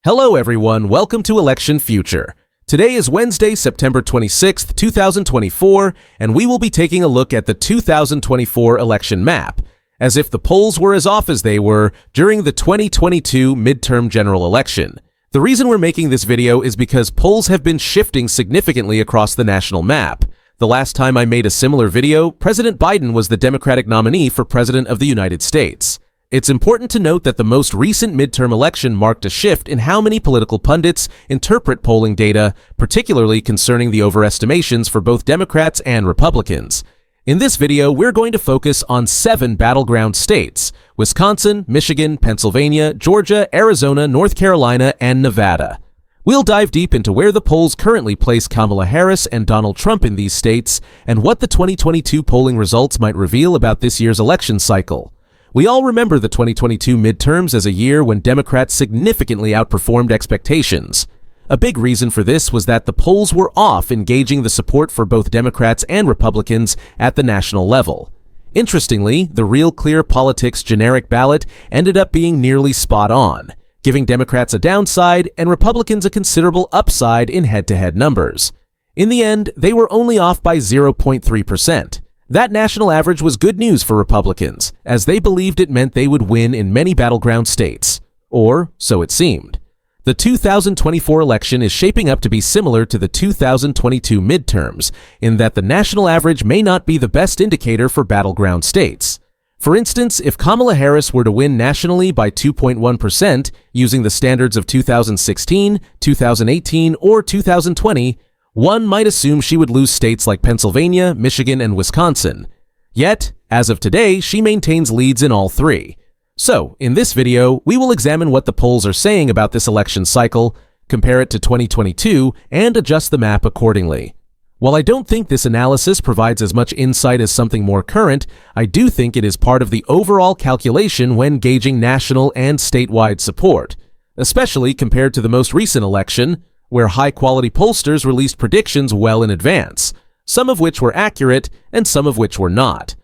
Hello everyone, welcome to Election Future. Today is Wednesday, September 26th, 2024, and we will be taking a look at the 2024 election map, as if the polls were as off as they were during the 2022 midterm general election. The reason we're making this video is because polls have been shifting significantly across the national map. The last time I made a similar video, President Biden was the Democratic nominee for President of the United States. It's important to note that the most recent midterm election marked a shift in how many political pundits interpret polling data, particularly concerning the overestimations for both Democrats and Republicans. In this video, we're going to focus on 7 battleground states: Wisconsin, Michigan, Pennsylvania, Georgia, Arizona, North Carolina, and Nevada. We'll dive deep into where the polls currently place Kamala Harris and Donald Trump in these states, and what the 2022 polling results might reveal about this year's election cycle. We all remember the 2022 midterms as a year when Democrats significantly outperformed expectations. A big reason for this was that the polls were off in gauging the support for both Democrats and Republicans at the national level. Interestingly, the Real Clear Politics generic ballot ended up being nearly spot on, giving Democrats a downside and Republicans a considerable upside in head-to-head numbers. In the end, they were only off by 0.3%. That national average was good news for Republicans, as they believed it meant they would win in many battleground states. Or so it seemed. The 2024 election is shaping up to be similar to the 2022 midterms, in that the national average may not be the best indicator for battleground states. For instance, if Kamala Harris were to win nationally by 2.1% using the standards of 2016, 2018, or 2020, one might assume she would lose states like Pennsylvania, Michigan, and Wisconsin. Yet, as of today, she maintains leads in all 3. So, in this video, we will examine what the polls are saying about this election cycle, compare it to 2022, and adjust the map accordingly. While I don't think this analysis provides as much insight as something more current, I do think it is part of the overall calculation when gauging national and statewide support, especially compared to the most recent election, where high-quality pollsters released predictions well in advance, some of which were accurate and some of which were not.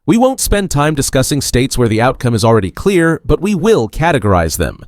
We won't spend time discussing states where the outcome is already clear, but we will categorize them.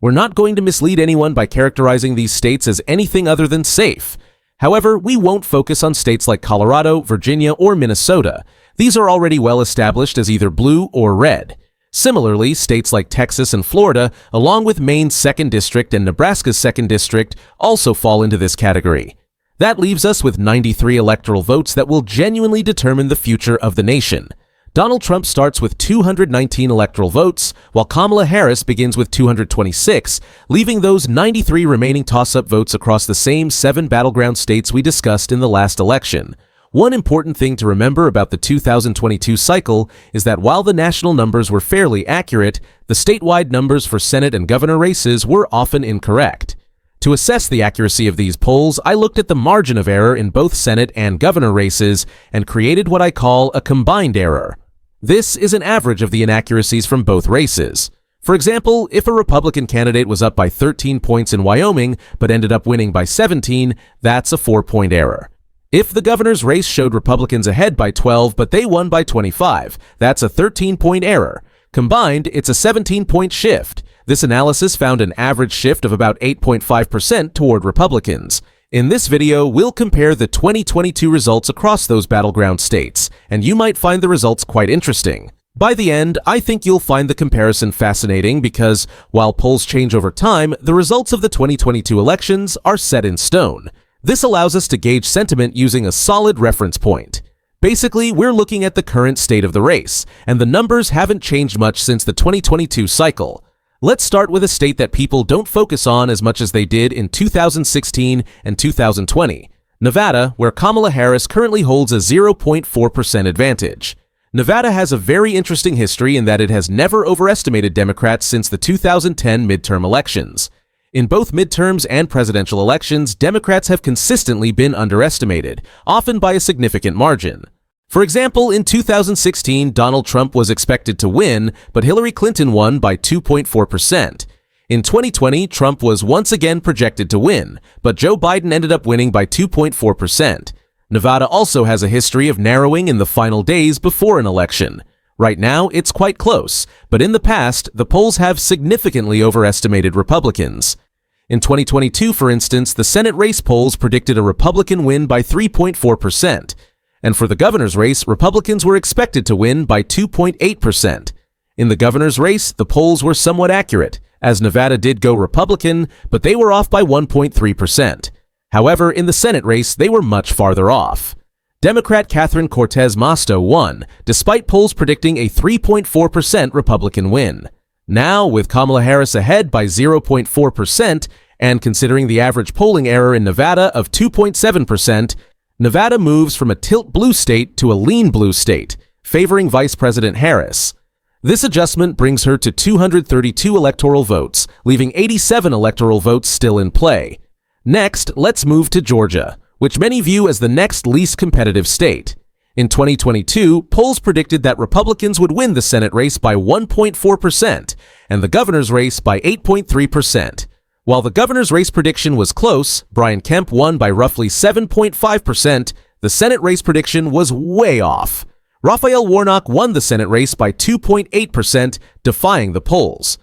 We're not going to mislead anyone by characterizing these states as anything other than safe. However, we won't focus on states like Colorado, Virginia, or Minnesota. These are already well established as either blue or red. Similarly, states like Texas and Florida, along with Maine's 2nd District and Nebraska's 2nd District, also fall into this category. That leaves us with 93 electoral votes that will genuinely determine the future of the nation. Donald Trump starts with 219 electoral votes, while Kamala Harris begins with 226, leaving those 93 remaining toss-up votes across the same 7 battleground states we discussed in the last election. One important thing to remember about the 2022 cycle is that while the national numbers were fairly accurate, the statewide numbers for Senate and governor races were often incorrect. To assess the accuracy of these polls, I looked at the margin of error in both Senate and governor races and created what I call a combined error. This is an average of the inaccuracies from both races. For example, if a Republican candidate was up by 13 points in Wyoming but ended up winning by 17, that's a 4-point error. If the governor's race showed Republicans ahead by 12 but they won by 25, that's a 13-point error. Combined, it's a 17-point shift. This analysis found an average shift of about 8.5% toward Republicans. In this video, we'll compare the 2022 results across those battleground states, and you might find the results quite interesting. By the end, I think you'll find the comparison fascinating because, while polls change over time, the results of the 2022 elections are set in stone. This allows us to gauge sentiment using a solid reference point. Basically, we're looking at the current state of the race, and the numbers haven't changed much since the 2022 cycle. Let's start with a state that people don't focus on as much as they did in 2016 and 2020, Nevada, where Kamala Harris currently holds a 0.4% advantage. Nevada has a very interesting history in that it has never overestimated Democrats since the 2010 midterm elections. In both midterms and presidential elections, Democrats have consistently been underestimated, often by a significant margin. For example, in 2016, Donald Trump was expected to win, but Hillary Clinton won by 2.4%. In 2020, Trump was once again projected to win, but Joe Biden ended up winning by 2.4%. Nevada also has a history of narrowing in the final days before an election. Right now, it's quite close, but in the past, the polls have significantly overestimated Republicans. In 2022, for instance, the Senate race polls predicted a Republican win by 3.4%, and for the governor's race, Republicans were expected to win by 2.8%. In the governor's race, the polls were somewhat accurate, as Nevada did go Republican, but they were off by 1.3%. However, in the Senate race, they were much farther off. Democrat Catherine Cortez Masto won, despite polls predicting a 3.4% Republican win. Now, with Kamala Harris ahead by 0.4%, and considering the average polling error in Nevada of 2.7%, Nevada moves from a tilt blue state to a lean blue state, favoring Vice President Harris. This adjustment brings her to 232 electoral votes, leaving 87 electoral votes still in play. Next, let's move to Georgia, which many view as the next least competitive state. In 2022, polls predicted that Republicans would win the Senate race by 1.4% and the governor's race by 8.3%. While the governor's race prediction was close, Brian Kemp won by roughly 7.5%, the Senate race prediction was way off. Raphael Warnock won the Senate race by 2.8%, defying the polls.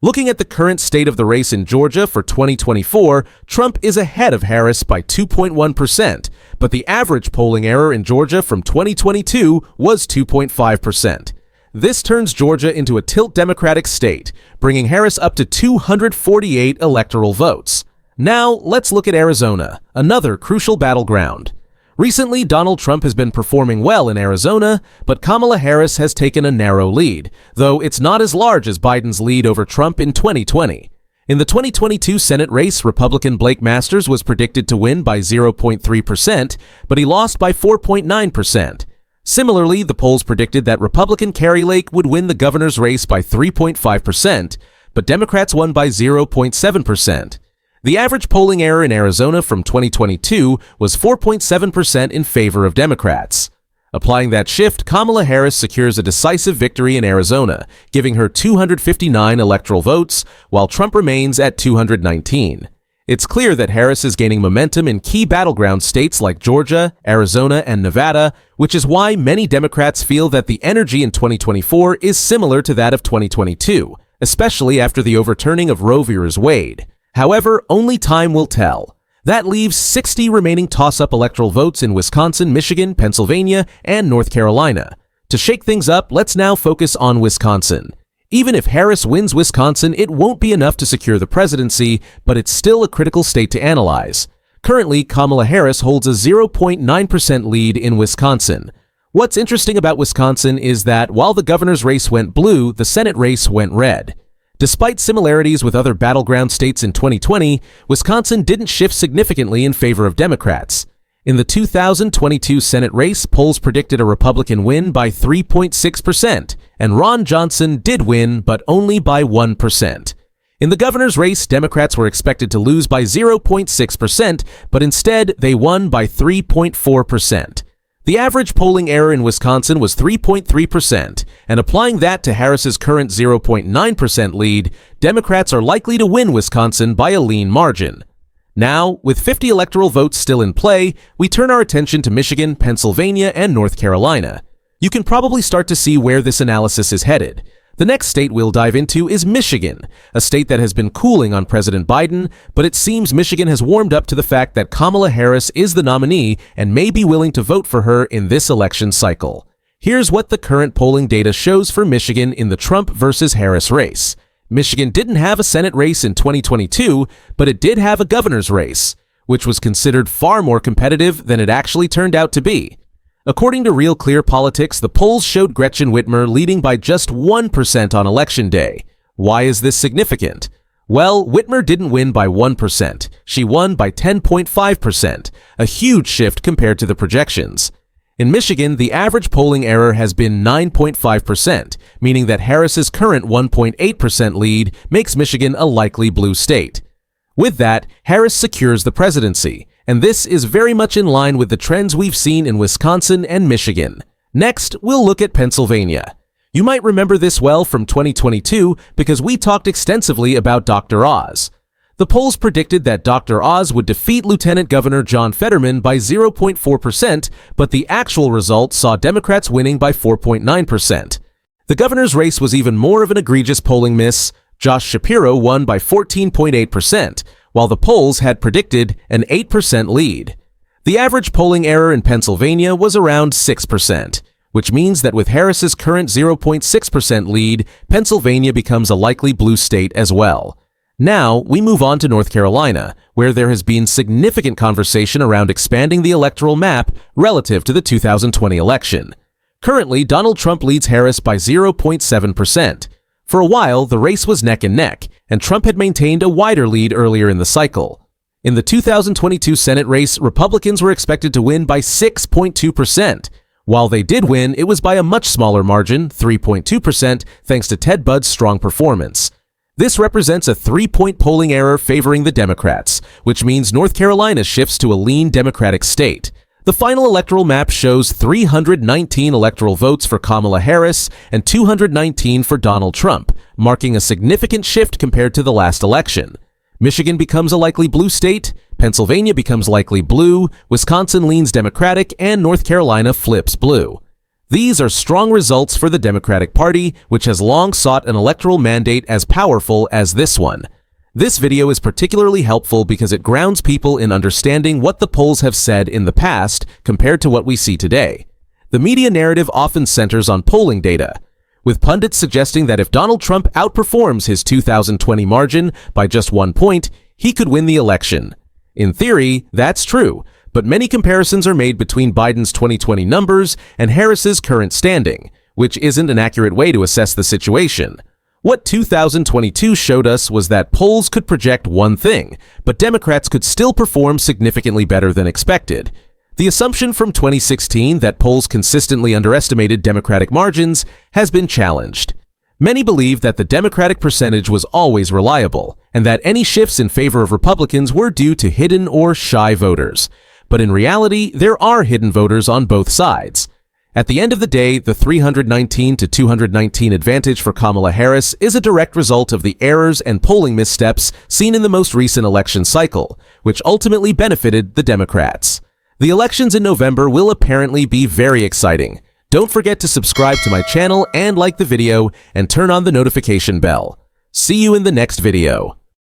Looking at the current state of the race in Georgia for 2024, Trump is ahead of Harris by 2.1%, but the average polling error in Georgia from 2022 was 2.5%. This turns Georgia into a tilt Democratic state, bringing Harris up to 248 electoral votes. Now, let's look at Arizona, another crucial battleground. Recently, Donald Trump has been performing well in Arizona, but Kamala Harris has taken a narrow lead, though it's not as large as Biden's lead over Trump in 2020. In the 2022 Senate race, Republican Blake Masters was predicted to win by 0.3%, but he lost by 4.9%. Similarly, the polls predicted that Republican Kari Lake would win the governor's race by 3.5%, but Democrats won by 0.7%. The average polling error in Arizona from 2022 was 4.7% in favor of Democrats. Applying that shift, Kamala Harris secures a decisive victory in Arizona, giving her 259 electoral votes, while Trump remains at 219. It's clear that Harris is gaining momentum in key battleground states like Georgia, Arizona, and Nevada, which is why many Democrats feel that the energy in 2024 is similar to that of 2022, especially after the overturning of Roe v. Wade. However, only time will tell. That leaves 60 remaining toss-up electoral votes in Wisconsin, Michigan, Pennsylvania, and North Carolina. To shake things up, let's now focus on Wisconsin. Even if Harris wins Wisconsin, it won't be enough to secure the presidency, but it's still a critical state to analyze. Currently, Kamala Harris holds a 0.9% lead in Wisconsin. What's interesting about Wisconsin is that while the governor's race went blue, the Senate race went red. Despite similarities with other battleground states in 2020, Wisconsin didn't shift significantly in favor of Democrats. In the 2022 Senate race, polls predicted a Republican win by 3.6%, and Ron Johnson did win, but only by 1%. In the governor's race, Democrats were expected to lose by 0.6%, but instead they won by 3.4%. The average polling error in Wisconsin was 3.3%, and applying that to Harris's current 0.9% lead, Democrats are likely to win Wisconsin by a lean margin. Now, with 50 electoral votes still in play, we turn our attention to Michigan, Pennsylvania, and North Carolina. You can probably start to see where this analysis is headed. The next state we'll dive into is Michigan, a state that has been cooling on President Biden, but it seems Michigan has warmed up to the fact that Kamala Harris is the nominee and may be willing to vote for her in this election cycle. Here's what the current polling data shows for Michigan in the Trump versus Harris race. Michigan didn't have a Senate race in 2022, but it did have a governor's race, which was considered far more competitive than it actually turned out to be. According to Real Clear Politics, the polls showed Gretchen Whitmer leading by just 1% on Election Day. Why is this significant? Well, Whitmer didn't win by 1%. She won by 10.5%, a huge shift compared to the projections. In Michigan, the average polling error has been 9.5%, meaning that Harris's current 1.8% lead makes Michigan a likely blue state. With that, Harris secures the presidency, and this is very much in line with the trends we've seen in Wisconsin and Michigan. Next, we'll look at Pennsylvania. You might remember this well from 2022 because we talked extensively about Dr. Oz. The polls predicted that Dr. Oz would defeat Lieutenant Governor John Fetterman by 0.4%, but the actual result saw Democrats winning by 4.9%. The governor's race was even more of an egregious polling miss. Josh Shapiro won by 14.8%, while the polls had predicted an 8% lead. The average polling error in Pennsylvania was around 6%, which means that with Harris's current 0.6% lead, Pennsylvania becomes a likely blue state as well. Now, we move on to North Carolina, where there has been significant conversation around expanding the electoral map relative to the 2020 election. Currently, Donald Trump leads Harris by 0.7%. For a while, the race was neck and neck, and Trump had maintained a wider lead earlier in the cycle. In the 2022 Senate race, Republicans were expected to win by 6.2%. While they did win, it was by a much smaller margin, 3.2%, thanks to Ted Budd's strong performance. This represents a 3-point polling error favoring the Democrats, which means North Carolina shifts to a lean Democratic state. The final electoral map shows 319 electoral votes for Kamala Harris and 219 for Donald Trump, marking a significant shift compared to the last election. Michigan becomes a likely blue state, Pennsylvania becomes likely blue, Wisconsin leans Democratic, and North Carolina flips blue. These are strong results for the Democratic Party, which has long sought an electoral mandate as powerful as this one. This video is particularly helpful because it grounds people in understanding what the polls have said in the past compared to what we see today. The media narrative often centers on polling data, with pundits suggesting that if Donald Trump outperforms his 2020 margin by just 1 point, he could win the election. In theory, that's true, but many comparisons are made between Biden's 2020 numbers and Harris's current standing, which isn't an accurate way to assess the situation. What 2022 showed us was that polls could project one thing, but Democrats could still perform significantly better than expected. The assumption from 2016 that polls consistently underestimated Democratic margins has been challenged. Many believe that the Democratic percentage was always reliable, and that any shifts in favor of Republicans were due to hidden or shy voters. But in reality, there are hidden voters on both sides. At the end of the day, the 319 to 219 advantage for Kamala Harris is a direct result of the errors and polling missteps seen in the most recent election cycle, which ultimately benefited the Democrats. The elections in November will apparently be very exciting. Don't forget to subscribe to my channel and like the video and turn on the notification bell. See you in the next video.